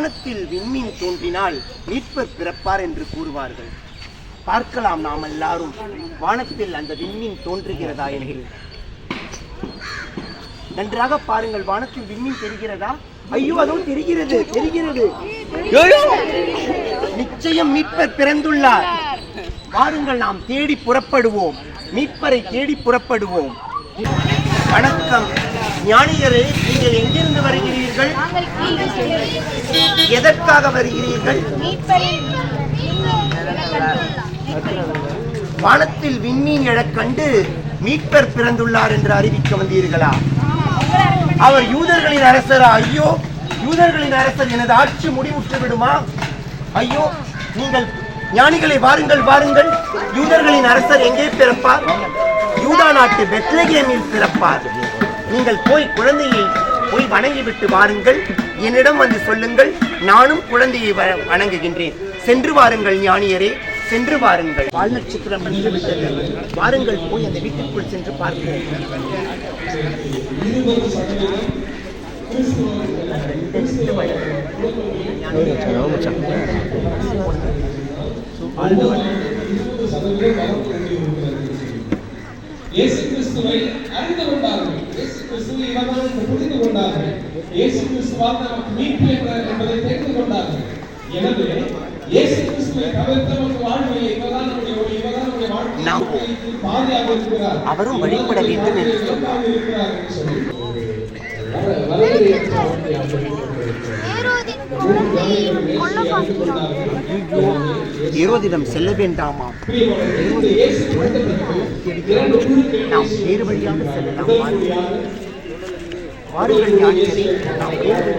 வானத்தில் விண்மீன் தோன்றினால் மீட்பர் பிறப்பார் என்று கூறுவார்கள். பார்க்கலாம் நாம் எல்லாரும் வானத்தில் அந்த விண்மீன் தோன்றுகிறதா என்று. நன்றாக பாருங்கள், வானத்தில் விண்மீன் தெரிகிறதா? ஐயோ, அதோ தெரிகிறது தெரிகிறது. நிச்சயம் மீட்பர் பிறந்துள்ளார். வாருங்கள், நாம் தேடி புறப்படுவோம், மீட்பரை தேடி புறப்படுவோம். வணக்கம் ஞானியரே, நீங்கள் எங்கிருந்து வருகிறீர்கள்? எதற்காக வருகிறீர்கள்? வானத்தில் விண்மீன் எழக் கண்டு மீட்பர் பிறந்துள்ளார் என்று அறிவிக்க வந்தீர்களா? அவர் யூதர்களின் அரசரா? ஐயோ, யூதர்களின் அரசர் எனது ஆட்சி முடிவுற்று விடுமா? ஐயோ, நீங்கள் ஞானிகளை வாருங்கள் வாருங்கள், யூதர்களின் அரசர் எங்கே பிறப்பார்? யூதா நாட்டு பெத்லகேமில் பிறப்பார். நீங்கள் போய் குழந்தையை போய் வணங்கிவிட்டு வாருங்கள், என்னிடம் வந்து சொல்லுங்கள், நானும் குழந்தையை வணங்குகின்றேன். சென்று வாருங்கள் ஞானியரே, சென்று வாருங்கள். வால் நட்சத்திரம் வந்துவிட்டது. வாருங்கள், போய் அந்த வீட்டுக்குள் சென்று பார்க்கிறேன். இயேசு கிறிஸ்துவை அறிந்து கொண்டார்கள். இயேசு கிறிஸ்துவை இவர்கள் புரிந்து கொண்டார்கள். இயேசு கிறிஸ்துவால் நமக்கு மீட்பு என்பதை தெரிந்து கொண்டார்கள். எனவே இயேசு கிறிஸ்துவை தவிர்த்து நமக்கு வாழ்வு இவர்தான் நம்முடைய ஒளி, இவர்தான் நம்முடைய வாழ்க்கைக்கு பாதையாக இருக்கிறார். அவரும் வழிபட வேண்டும் என்று ஏரோதிடம் செல்ல வேண்டாமா? நாம் வேறு வழியாக செல்லலாம். வாருங்கள் ஞானியரே, நாம் வேறு